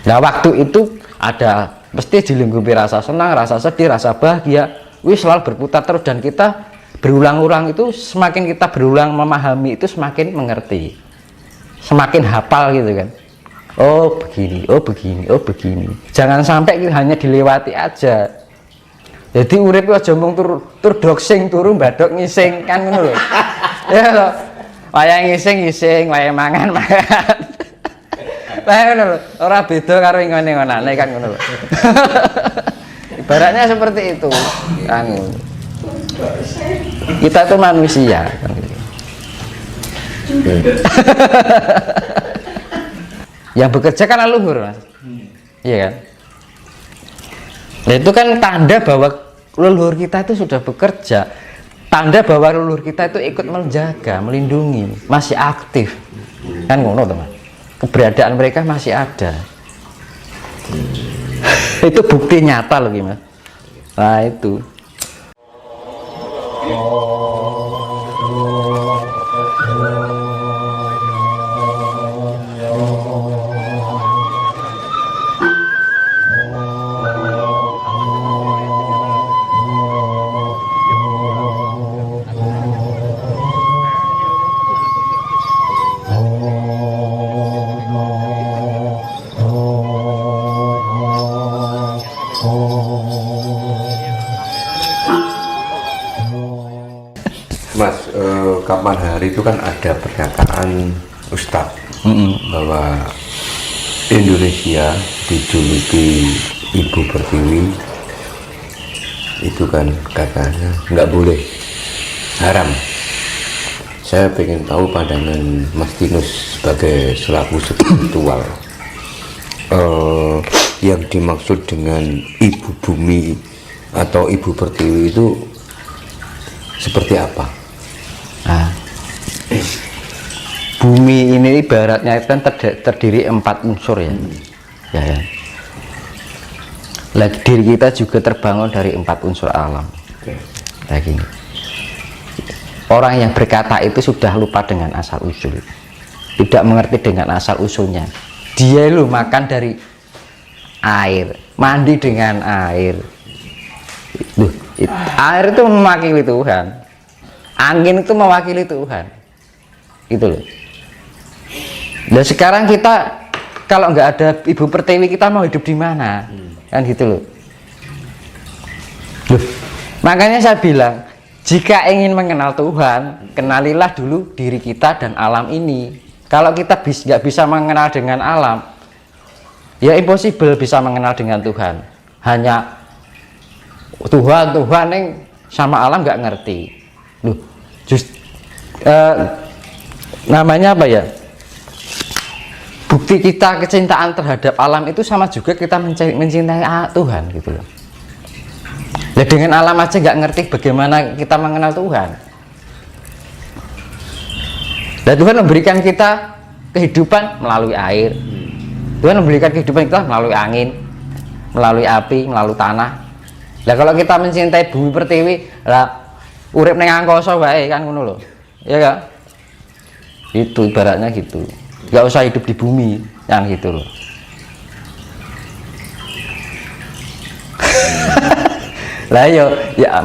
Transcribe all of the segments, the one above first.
Nah waktu itu ada pasti dilingkupi rasa senang, rasa sedih, rasa bahagia, selalu berputar terus, dan kita berulang-ulang itu, semakin kita berulang memahami itu semakin mengerti, semakin hafal gitu kan. Oh begini, oh begini, oh begini. Jangan sampai hanya dilewati aja. Jadi urip aja mung tur doksing turu mbadok ngising kan ngono lho. Ya lho. Wayah ngising, wayah mangan. Lah ngono lho, ora beda karo ngene-ngenane kan ngono lho. Ibaratnya seperti itu. Kan. Kita itu manusia kan. Yang bekerja kan leluhur, Mas. Iya kan? Nah, itu kan tanda bahwa leluhur kita itu sudah bekerja. Tanda bahwa leluhur kita itu ikut menjaga, melindungi, masih aktif. Kan ngono, teman. Keberadaan mereka masih ada. Itu bukti nyata loh, Mas. Nah, itu. Mas, kapan hari itu kan ada pernyataan Ustadz bahwa Indonesia dijuluki Ibu Pertiwi, itu kan katanya nggak boleh, haram. Saya pengen tahu pandangan Mas Tinus sebagai selaku spiritual, yang dimaksud dengan Ibu Bumi atau Ibu Pertiwi itu seperti apa? Nah, bumi ini ibaratnya itu kan terdiri 4 unsur ya. Ya, ya. Lagi diri kita juga terbangun dari 4 unsur alam. Kayak gini. Orang yang berkata itu sudah lupa dengan asal usul, tidak mengerti dengan asal usulnya. Dia lu makan dari air, mandi dengan air. Air itu mewakili Tuhan, angin itu mewakili Tuhan, gitu loh. Dan sekarang kita kalau nggak ada Ibu Pertiwi, kita mau hidup di mana? Kan gitu loh. Makanya saya bilang, jika ingin mengenal Tuhan, kenalilah dulu diri kita dan alam ini. Kalau kita nggak bisa mengenal dengan alam, ya impossible bisa mengenal dengan Tuhan. Hanya Tuhan yang sama alam nggak ngerti. Loh, namanya apa ya? Bukti kita kecintaan terhadap alam itu sama juga kita mencintai Tuhan gitu loh. Ya dengan alam aja nggak ngerti, bagaimana kita mengenal Tuhan. Dan Tuhan memberikan kita kehidupan melalui air. Tuhan memberikan kehidupan kita melalui angin, melalui api, melalui tanah. Nah kalau kita mencintai Bumi Pertiwi, lah urip ning angkasa wae kan ngono lho. Ya kan? Itu ibaratnya gitu. Gak usah hidup di bumi, yang gitu loh. Lah ya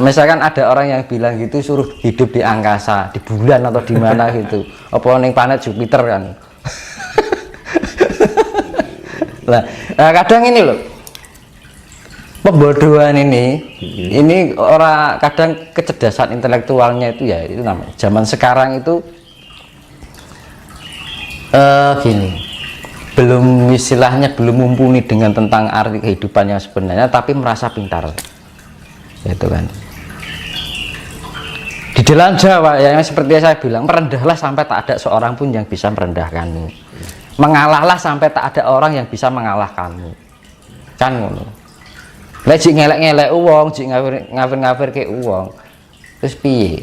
misalkan ada orang yang bilang gitu, suruh hidup di angkasa, di bulan atau di mana gitu. Apa ning planet Jupiter kan. Nah, kadang ini loh. Pembodohan ini orang kadang kecerdasan intelektualnya itu ya itu namanya zaman sekarang itu gini, belum istilahnya belum mumpuni dengan tentang arti kehidupan yang sebenarnya, tapi merasa pintar, itu kan. Di dalam Jawa ya, yang seperti saya bilang, merendahlah sampai tak ada seorang pun yang bisa merendahkanmu, mengalahlah sampai tak ada orang yang bisa mengalahkanmu, kan ngono. Lek jik ngelek-ngelek uang, jik ngafir-ngafir ke uang, terus piye?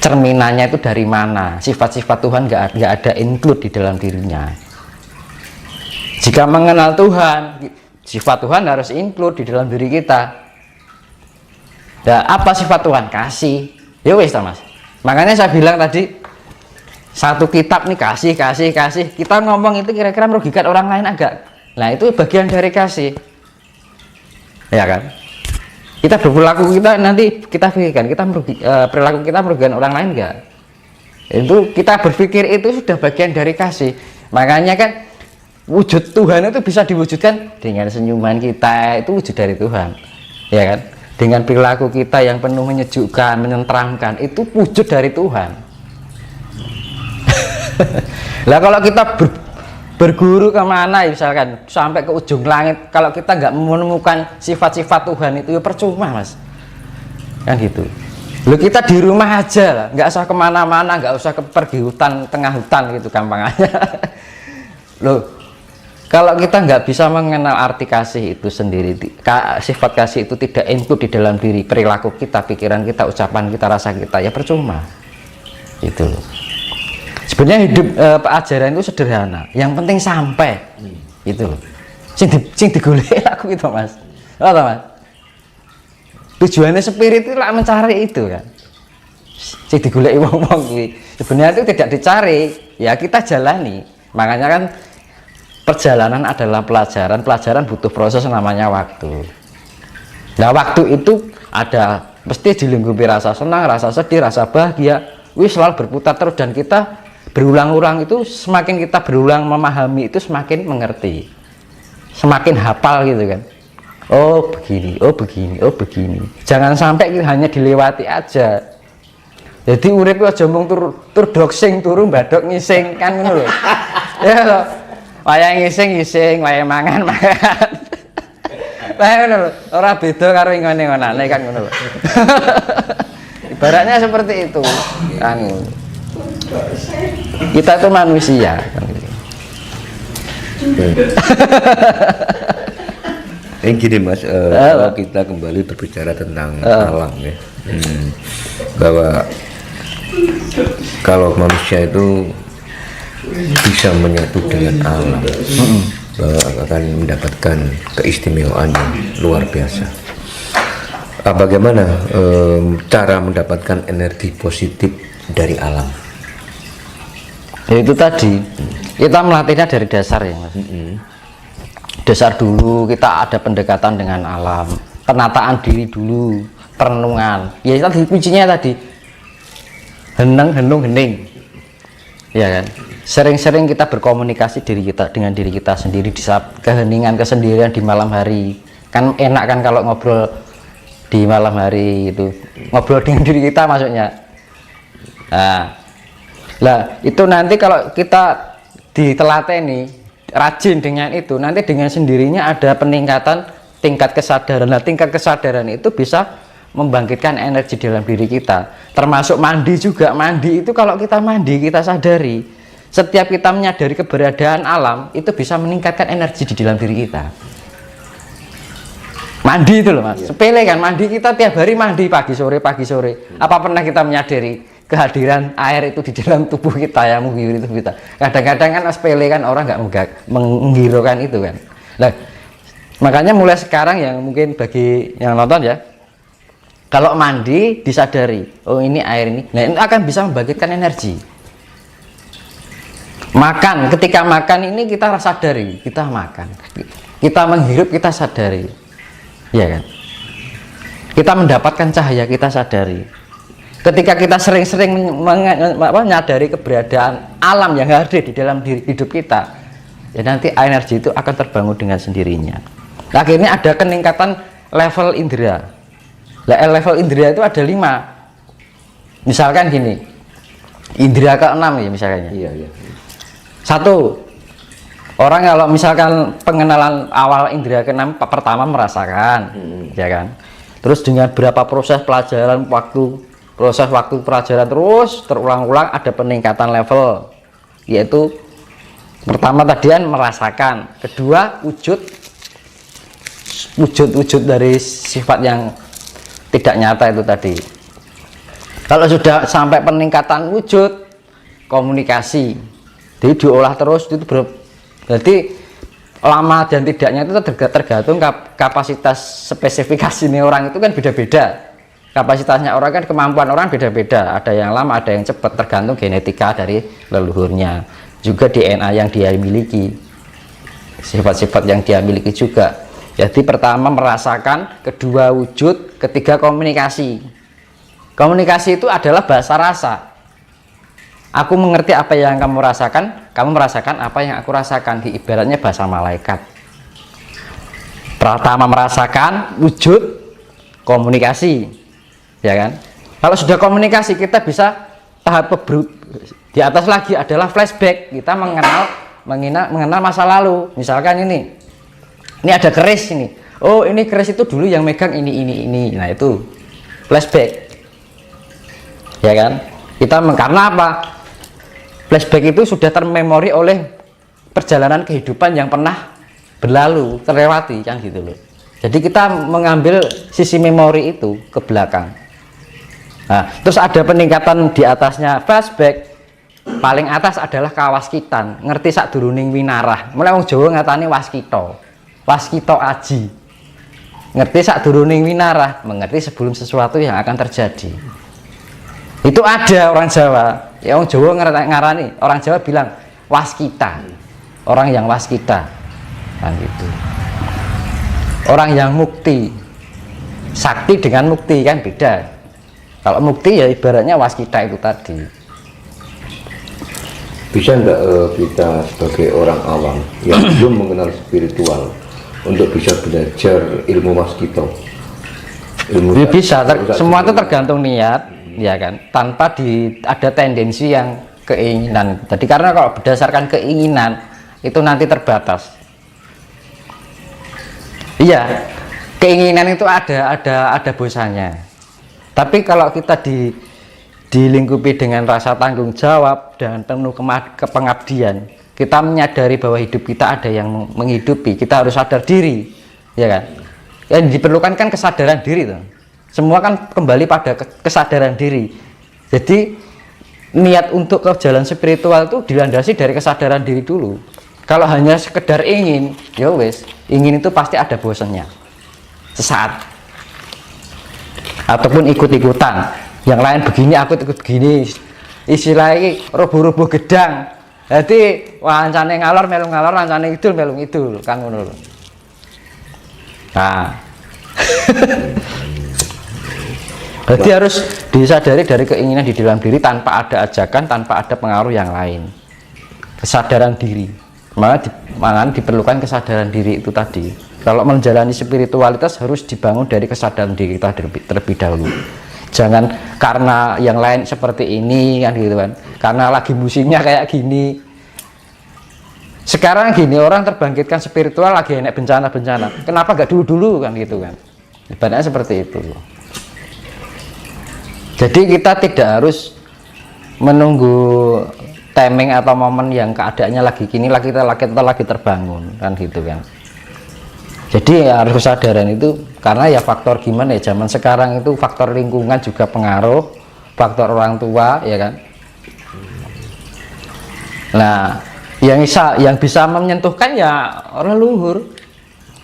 Cerminannya itu dari mana? Sifat-sifat Tuhan nggak ada include di dalam dirinya. Jika mengenal Tuhan, sifat Tuhan harus include di dalam diri kita. Nah, apa sifat Tuhan? Kasih. Ya wis, Mas. Makanya saya bilang tadi, satu kitab nih kasih, kita ngomong itu kira-kira merugikan orang lain agak. Nah itu bagian dari kasih, ya kan? Kita berperilaku kita nanti kita pikirkan perilaku kita merugikan orang lain enggak? Itu kita berpikir itu sudah bagian dari kasih. Makanya kan wujud Tuhan itu bisa diwujudkan dengan senyuman kita, itu wujud dari Tuhan, ya kan? Dengan perilaku kita yang penuh menyejukkan, menenteramkan, itu wujud dari Tuhan. Lah kalau kita berguru kemana misalkan sampai ke ujung langit, kalau kita nggak menemukan sifat-sifat Tuhan itu ya percuma mas, kan gitu. Loh kita di rumah aja lah, nggak usah kemana-mana, nggak usah pergi hutan, tengah hutan gitu gampangannya. Loh kalau kita nggak bisa mengenal arti kasih itu sendiri, sifat kasih itu tidak include di dalam diri perilaku kita, pikiran kita, ucapan kita, rasa kita, ya percuma itu loh. Sebenarnya hidup ajaran itu sederhana, yang penting sampai itu loh. Sing digoleki aku itu mas, apa mas? Tujuannya spirit itu lah mencari itu kan. Sing digoleki wong-wong kuwi sebenarnya itu tidak dicari, ya kita jalani. Makanya kan perjalanan adalah pelajaran butuh proses namanya waktu. Nah waktu itu ada mesti dilingkupi rasa senang, rasa sedih, rasa bahagia, wis selalu berputar terus, dan kita berulang-ulang itu semakin kita berulang memahami itu semakin mengerti, semakin hafal gitu kan. Oh begini, oh begini, oh begini. Jangan sampai hanya dilewati aja. Jadi urip aja mung tur doksing turu mbadok ngising kan ngono lho. Ya lho. Wayang ngising, wayang mangan. Lah ngono lho, ora beda karo ngene-ngonane kan ngono lho. Ibaratnya seperti itu kan. Kita itu manusia kan. Gini mas, kalau kita kembali berbicara tentang alam ya, bahwa kalau manusia itu bisa menyatu dengan alam, bahwa akan mendapatkan keistimewaan yang luar biasa. Bagaimana cara mendapatkan energi positif dari alam? Ya, itu tadi kita melatihnya dari dasar ya mas. Dasar dulu kita ada pendekatan dengan alam, penataan diri dulu, perenungan. Ya tadi kuncinya tadi hening, ya kan. Sering-sering kita berkomunikasi dengan diri kita sendiri di saat keheningan, kesendirian di malam hari. Kan enak kan kalau ngobrol di malam hari itu, ngobrol dengan diri kita maksudnya. Nah, itu nanti kalau kita ditelateni rajin dengan itu, nanti dengan sendirinya ada peningkatan tingkat kesadaran. Nah, tingkat kesadaran itu bisa membangkitkan energi dalam diri kita, termasuk mandi juga. Mandi itu kalau kita mandi, kita sadari setiap kita menyadari keberadaan alam, itu bisa meningkatkan energi di dalam diri kita. Mandi itu loh mas, sepele kan, mandi kita tiap hari mandi pagi sore. Apa pernah kita menyadari kehadiran air itu di dalam tubuh kita yang menghiraukan tubuh kita? Kadang-kadang kan sepele kan, orang nggak menghiraukan itu kan. Nah, makanya mulai sekarang yang mungkin bagi yang nonton ya, kalau mandi disadari, oh ini air ini, nah itu akan bisa membangkitkan energi. Makan, ketika makan ini kita sadari, kita makan, kita menghirup, kita sadari, ya kan. Kita mendapatkan cahaya, kita sadari. Ketika kita sering-sering menyadari keberadaan alam yang hadir di dalam diri hidup kita, ya nanti energi itu akan terbangun dengan sendirinya. Akhirnya ada peningkatan level indera. Level indera itu ada 5. Misalkan gini, indera ke-6 ya misalnya. Iya. 1, orang kalau misalkan pengenalan awal indera ke-6 pertama merasakan, ya kan. Terus dengan berapa proses pelajaran proses waktu pelajaran terus terulang-ulang ada peningkatan level, yaitu pertama tadian merasakan, kedua wujud dari sifat yang tidak nyata itu tadi. Kalau sudah sampai peningkatan wujud, komunikasi, jadi diolah terus itu berarti lama dan tidaknya itu tergantung kapasitas spesifikasi nih orang itu kan beda-beda. Kapasitasnya orang kan, kemampuan orang beda-beda, ada yang lama, ada yang cepat, tergantung genetika dari leluhurnya, juga DNA yang dia miliki, sifat-sifat yang dia miliki juga. Jadi pertama merasakan, kedua wujud, ketiga komunikasi. Komunikasi itu adalah bahasa rasa. Aku mengerti apa yang kamu rasakan, kamu merasakan apa yang aku rasakan. Ibaratnya bahasa malaikat. Pertama merasakan, wujud, komunikasi, ya kan? Kalau sudah komunikasi, kita bisa tahap di atas lagi adalah flashback. Kita mengenal masa lalu. Misalkan ini ada keris ini. Oh, ini keris itu dulu yang megang ini. Nah, itu flashback. Ya kan? Karena apa? Flashback itu sudah termemori oleh perjalanan kehidupan yang pernah berlalu, terlewati, kan gitu loh. Jadi kita mengambil sisi memori itu ke belakang. Nah, terus ada peningkatan di atasnya flashback. Paling atas adalah kawaskitan. Ngerti sak duruning winarah. Mulai wong Jawa ngatani waskita aji. Ngerti sak duruning winarah, mengerti sebelum sesuatu yang akan terjadi. Itu ada orang Jawa. Ya orang Jawa ngarani, orang Jawa bilang waskita. Orang yang waskita. Kan gitu. Orang yang mukti. Sakti dengan mukti kan beda. Kalau mukti ya ibaratnya waskita itu tadi. Bisa enggak kita sebagai orang awam yang belum mengenal spiritual untuk bisa belajar ilmu waskita? Ya bisa, semua itu tergantung niat. Ya kan, tanpa ada tendensi yang keinginan. Jadi karena kalau berdasarkan keinginan itu nanti terbatas. Iya, keinginan itu ada bosannya. Tapi kalau kita dilingkupi dengan rasa tanggung jawab dan penuh kepengabdian, kita menyadari bahwa hidup kita ada yang menghidupi, kita harus sadar diri, ya kan? Yang diperlukan kan kesadaran diri tuh. Semua kan kembali pada kesadaran diri. Jadi niat untuk ke jalan spiritual itu dilandasi dari kesadaran diri dulu. Kalau hanya sekedar ingin, ya wes, ingin itu pasti ada bosannya sesaat. Ataupun ikut-ikutan. Yang lain begini, aku ikut begini. Istilahnya roboh-roboh gedang. Jadi wancane ngalor melu ngalor, wancane idul melu idul, kan ngono lho. Nah. Jadi harus disadari dari keinginan di dalam diri tanpa ada ajakan, tanpa ada pengaruh yang lain. Kesadaran diri. Maka diperlukan kesadaran diri itu tadi. Kalau menjalani spiritualitas harus dibangun dari kesadaran diri kita terlebih dahulu. Jangan karena yang lain seperti ini kan gitu kan. Karena lagi musimnya kayak gini. Sekarang gini, orang terbangkitkan spiritual lagi enak bencana-bencana. Kenapa gak dulu-dulu kan gitu kan. Ibaratnya seperti itu. Jadi kita tidak harus menunggu timing atau momen yang keadaannya lagi gini, kita lagi terbangun kan gitu kan. Jadi ya, harus kesadaran itu karena ya faktor gimana ya, zaman sekarang itu faktor lingkungan juga pengaruh, faktor orang tua ya kan. Nah, yang bisa menyentuhkan ya leluhur,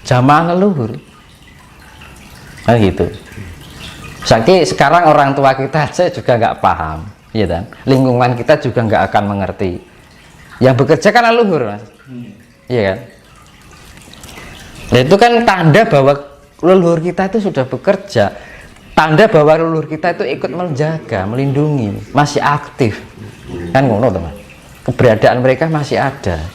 jamaah leluhur kan gitu. Saking sekarang orang tua kita aja juga nggak paham, ya kan? Lingkungan kita juga nggak akan mengerti. Yang bekerja kan leluhur, mas, iya kan? Nah, itu kan tanda bahwa leluhur kita itu sudah bekerja, tanda bahwa leluhur kita itu ikut menjaga, melindungi, masih aktif, kan ngono teman. Keberadaan mereka masih ada.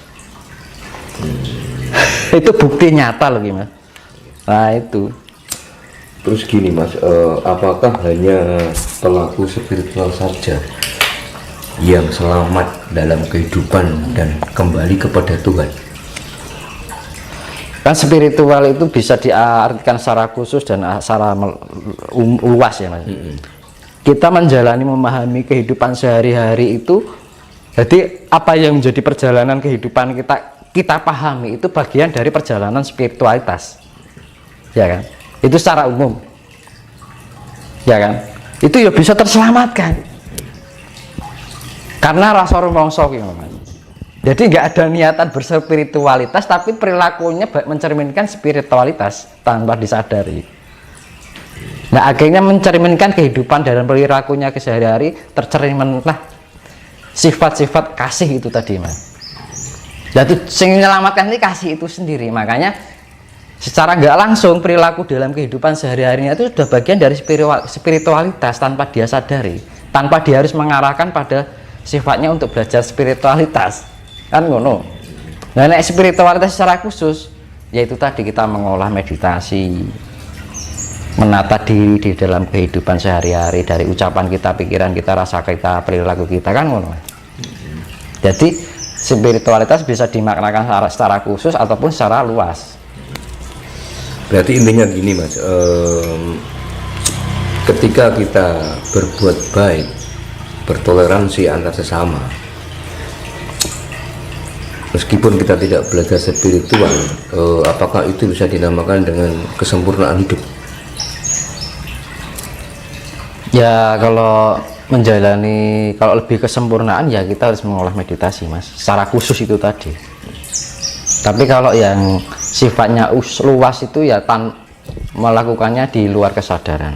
Itu bukti nyata loh, mas. Nah itu. Terus gini mas, apakah hanya pelaku spiritual saja yang selamat dalam kehidupan dan kembali kepada Tuhan? Kan spiritual itu bisa diartikan secara khusus dan secara luas ya mas. Kita menjalani, memahami kehidupan sehari-hari itu, jadi apa yang menjadi perjalanan kehidupan kita pahami itu bagian dari perjalanan spiritualitas, ya kan? Itu secara umum, ya kan? Itu ya bisa terselamatkan karena rasa rumongso gitu, mas. Jadi nggak ada niatan berspiritualitas, tapi perilakunya mencerminkan spiritualitas tanpa disadari. Nah akhirnya mencerminkan kehidupan dalam perilakunya sehari-hari, tercerminlah sifat-sifat kasih itu tadi mas. Jadi yang menyelamatkan ini kasih itu sendiri. Makanya secara nggak langsung perilaku dalam kehidupan sehari-harinya itu sudah bagian dari spiritualitas tanpa dia sadari, tanpa dia harus mengarahkan pada sifatnya untuk belajar spiritualitas, kan ngono. Nah spiritualitas secara khusus yaitu tadi kita mengolah meditasi, menata diri di dalam kehidupan sehari-hari, dari ucapan kita, pikiran kita, rasa kita, perilaku kita, kan ngono. Jadi spiritualitas bisa dimaknakan secara khusus ataupun secara luas. Berarti intinya gini mas, ketika kita berbuat baik, bertoleransi antar sesama, meskipun kita tidak belajar spiritual, apakah itu bisa dinamakan dengan kesempurnaan hidup? Ya kalau menjalani, kalau lebih kesempurnaan ya kita harus mengolah meditasi mas, secara khusus itu tadi. Tapi kalau yang sifatnya luas itu ya melakukannya di luar kesadaran.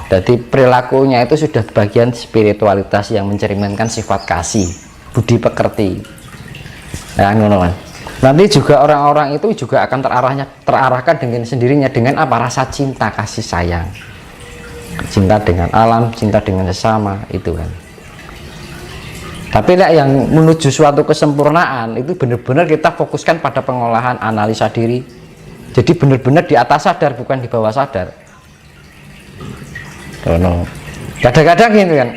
Jadi perilakunya itu sudah bagian spiritualitas yang mencerminkan sifat kasih, budi pekerti. Nah, ngono. Nanti juga orang-orang itu juga akan terarahkan dengan sendirinya dengan apa? Rasa cinta, kasih sayang. Cinta dengan alam, cinta dengan sesama, itu kan. Tapi yang menuju suatu kesempurnaan itu benar-benar kita fokuskan pada pengolahan analisa diri. Jadi benar-benar di atas sadar, bukan di bawah sadar. Kadang-kadang gitu kan,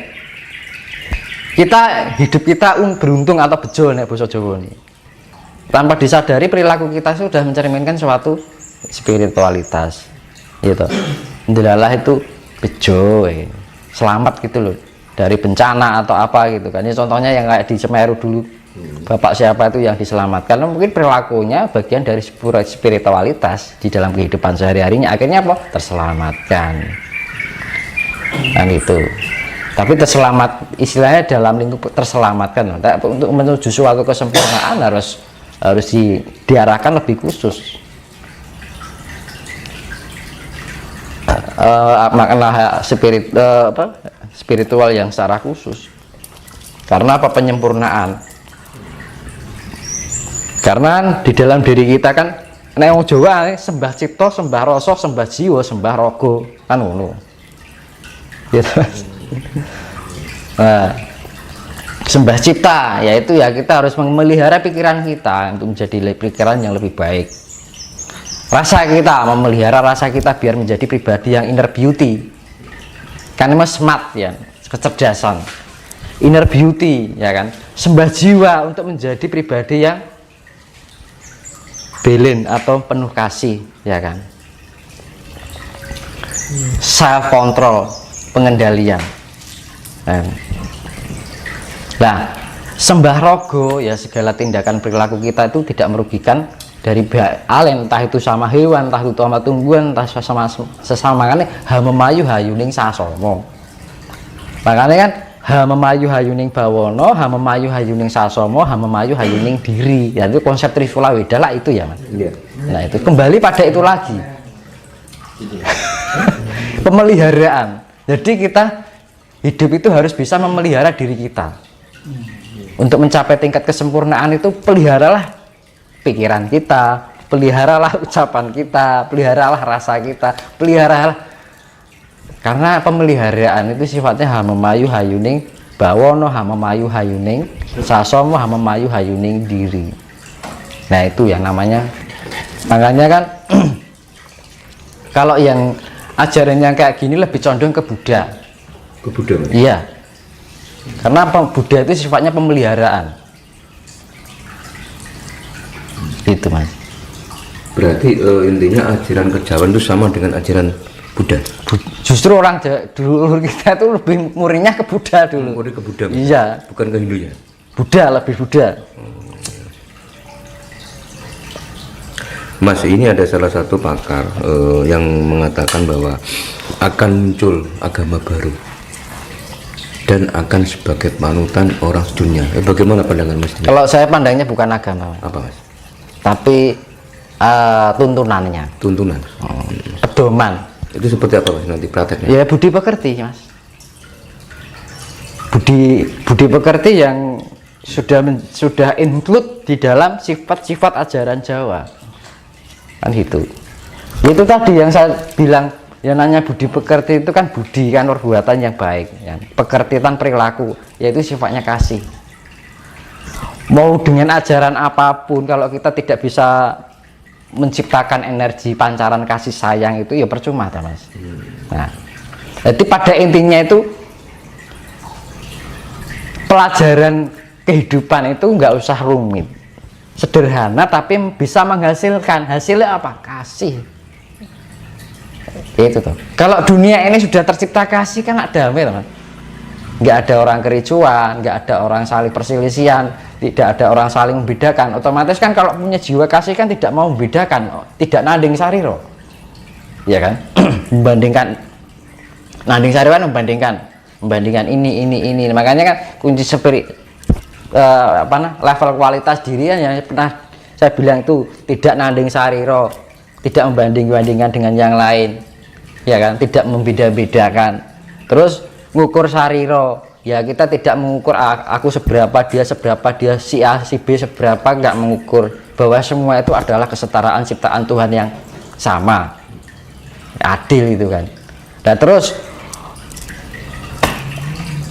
kita hidup kita beruntung atau bejo nek basa Jawa nih. Tanpa disadari perilaku kita sudah mencerminkan suatu spiritualitas. Gitu. Alhamdulillah itu bejo, selamat gitu loh dari bencana atau apa gitu kan. Ini contohnya yang kayak di Semeru dulu, bapak siapa itu yang diselamatkan, mungkin perilakunya bagian dari spiritualitas di dalam kehidupan sehari-harinya, akhirnya apa? Terselamatkan kan itu. Tapi terselamat istilahnya dalam lingkup terselamatkan, untuk menuju suatu kesempurnaan harus diarahkan lebih khusus. Makna spiritual yang secara khusus. Karena apa? Penyempurnaan. Karena di dalam diri kita kan nek wong Jawa sembah cipta, sembah rasa, sembah jiwa, sembah raga, kan ngono. Gitu. Nah, sembah cipta yaitu ya kita harus memelihara pikiran kita untuk menjadi pikiran yang lebih baik. Rasa kita, memelihara rasa kita biar menjadi pribadi yang inner beauty, kan mas, smart ya, kecerdasan, inner beauty ya kan. Sembah jiwa untuk menjadi pribadi yang belen atau penuh kasih ya kan. Self control, pengendalian. Nah, sembah rogo ya segala tindakan perilaku kita itu tidak merugikan dari pihak lain, entah itu sama hewan, entah itu sama tumbuhan, entah sesama kan ha memayu hayuning sasomo. Makanya kan ha memayu hayuning bawono, ha memayu hayuning sasomo, ha memayu hayuning diri. Ya itu konsep Trifula Wedala itu ya mas. Iya. Nah itu kembali pada itu lagi. Pemeliharaan. Jadi kita hidup itu harus bisa memelihara diri kita. Untuk mencapai tingkat kesempurnaan itu peliharalah pikiran kita, peliharalah ucapan kita, peliharalah rasa kita, peliharalah, karena pemeliharaan itu sifatnya hamemayu hayuning bawono, hamemayu hayuning sasomo, hamemayu hayuning diri. Nah itu yang namanya, makanya kan kalau yang ajaran yang kayak gini lebih condong ke Buddha. Ke Buddha mas? Iya, karena Buddha itu sifatnya pemeliharaan. Itu mas. Berarti intinya ajaran kejawen itu sama dengan ajaran Buddha. Justru orang dulu kita itu lebih murinya ke Buddha dulu. Muri ke Buddha. Iya. Bukan ke Hindunya. Buddha, lebih Buddha. Mas, ini ada salah satu pakar yang mengatakan bahwa akan muncul agama baru dan akan sebagai panutan orang dunia. Bagaimana pandangan Mas? Kalau saya pandangnya bukan agama, mas. Apa Mas? Tapi tuntunannya, Tuntunan. pedoman. Itu seperti apa Mas nanti prakteknya? Ya budi pekerti Mas. Budi pekerti yang sudah include di dalam sifat-sifat ajaran Jawa kan gitu. Itu tadi yang saya bilang, yang namanya budi pekerti itu kan budi kan perbuatan yang baik ya. Pekertian perilaku yaitu sifatnya kasih. Mau dengan ajaran apapun kalau kita tidak bisa menciptakan energi pancaran kasih sayang itu ya percuma Mas. Nah, jadi pada intinya itu pelajaran kehidupan itu nggak usah rumit, sederhana tapi bisa menghasilkan. Hasilnya apa? Kasih. Itu tuh. Kalau dunia ini sudah tercipta kasih kan ada damai teman. Nggak ada orang kericuan, nggak ada orang saling perselisihan, tidak ada orang saling membedakan. Otomatis kan kalau punya jiwa kasih kan tidak mau membedakan, tidak nanding sariro, ya kan? Membandingkan, nanding sariro kan membandingkan ini. Makanya kan kunci level kualitas diri yang pernah saya bilang itu tidak nanding sariro, tidak membanding-bandingkan dengan yang lain, ya kan? Tidak membeda-bedakan. Terus ngukur sariro, ya kita tidak mengukur aku seberapa, dia seberapa, dia si A si B seberapa, nggak mengukur bahwa semua itu adalah kesetaraan ciptaan Tuhan yang sama, adil itu kan. Dan terus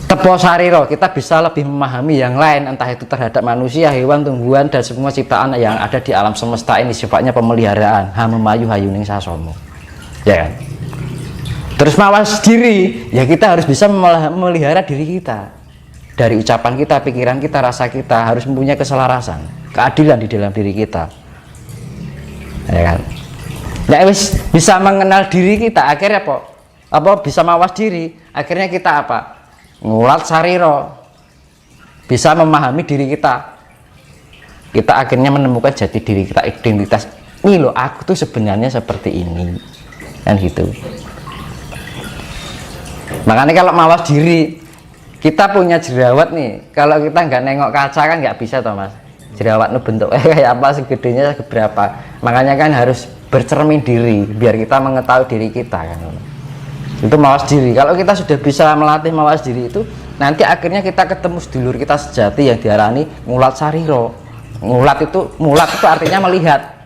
tepo sariro, kita bisa lebih memahami yang lain, entah itu terhadap manusia, hewan, tumbuhan, dan semua ciptaan yang ada di alam semesta ini. Sifatnya pemeliharaan, memayu hayuning sasomo, ya kan. Terus mawas diri, ya kita harus bisa memelihara diri kita dari ucapan kita, pikiran kita, rasa kita, harus mempunyai keselarasan, keadilan di dalam diri kita, ya kan. Nah, bisa mengenal diri kita, akhirnya apa bisa mawas diri, akhirnya kita apa? Ngulat sariro, bisa memahami diri kita. Kita akhirnya menemukan jati diri kita, identitas. Ini loh, aku tuh sebenarnya seperti ini, kan gitu. Makanya kalau mawas diri, kita punya jerawat nih, kalau kita nggak nengok kaca kan nggak bisa toh Mas. Jerawat itu bentuknya kayak apa, segedenya seberapa. Makanya kan harus bercermin diri biar kita mengetahui diri kita kan. Itu mawas diri. Kalau kita sudah bisa melatih mawas diri itu, nanti akhirnya kita ketemu sedulur kita sejati yang diarani ngulat sariro. Mulat itu artinya melihat.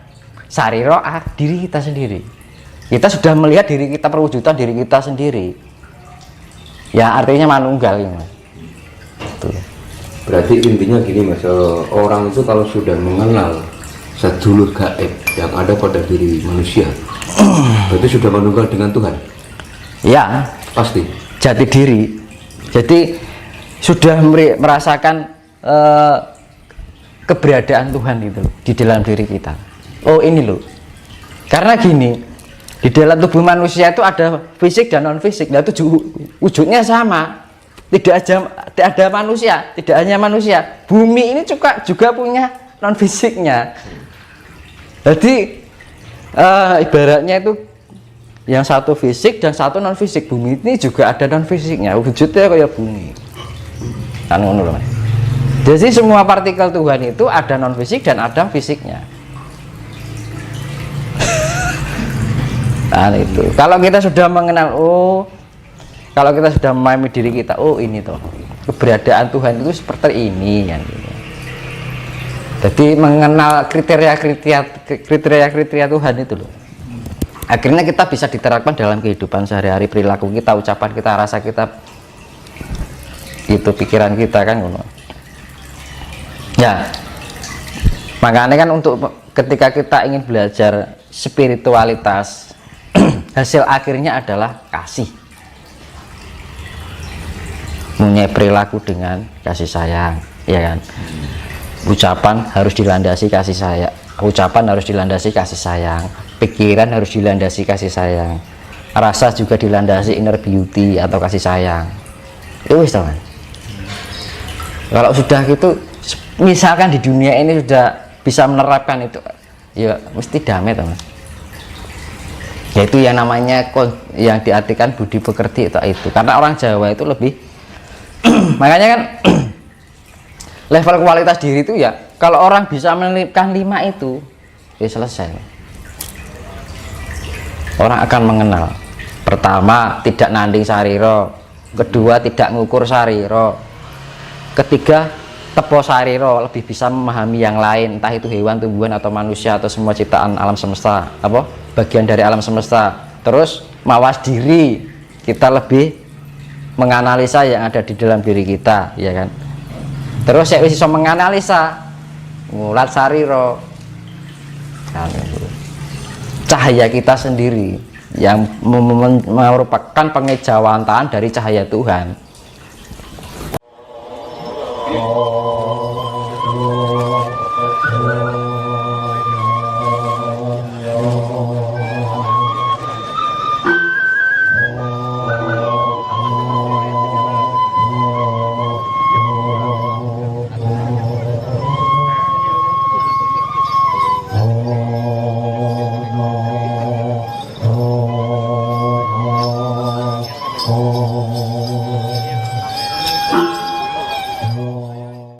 Sariro diri kita sendiri. Kita sudah melihat diri kita, perwujudan diri kita sendiri. Ya artinya manunggal ya Mas. Tuh. Berarti intinya gini Mas, orang itu kalau sudah mengenal sedulur gaib yang ada pada diri manusia, berarti sudah manunggal dengan Tuhan. Ya, pasti. Jati diri. Jadi sudah merasakan keberadaan Tuhan itu di dalam diri kita. Oh ini loh. Karena gini. Di dalam tubuh manusia itu ada fisik dan non fisik. Nah itu wujudnya sama. Tidak ada manusia, tidak hanya manusia. Bumi ini juga punya non fisiknya. Jadi ibaratnya itu yang satu fisik dan satu non fisik. Bumi ini juga ada non fisiknya. Wujudnya kayak bumi. Kan ngono loh Mas. Jadi semua partikel Tuhan itu ada non fisik dan ada fisiknya. Nah itu, kalau kita sudah mengenal, kalau kita sudah memahami diri kita, ini toh keberadaan Tuhan itu seperti ini kan. Jadi mengenal kriteria Tuhan itu loh. Akhirnya kita bisa diterapkan dalam kehidupan sehari-hari, perilaku kita, ucapan kita, rasa kita, itu pikiran kita kan. Ya, makanya kan untuk ketika kita ingin belajar spiritualitas, hasil akhirnya adalah kasih, punya perilaku dengan kasih sayang, ya kan. Ucapan harus dilandasi kasih sayang, pikiran harus dilandasi kasih sayang, rasa juga dilandasi inner beauty atau kasih sayang. Itu wis teman. Kalau sudah gitu, misalkan di dunia ini sudah bisa menerapkan itu, ya mesti damai teman. Yaitu yang namanya yang diartikan budi pekerti itu. Karena orang Jawa itu lebih makanya kan level kualitas diri itu ya, kalau orang bisa menelipkan 5 itu ya selesai. Orang akan mengenal Pertama, tidak nanding sariro. Kedua, tidak ngukur sariro. Ketiga, tepo sariro, lebih bisa memahami yang lain, entah itu hewan, tumbuhan, atau manusia, atau semua ciptaan alam semesta, apa bagian dari alam semesta. Terus mawas diri, kita lebih menganalisa yang ada di dalam diri kita, ya kan. Terus saya bisa menganalisa ngulat sariro, cahaya kita sendiri yang merupakan pengejawantahan dari cahaya Tuhan.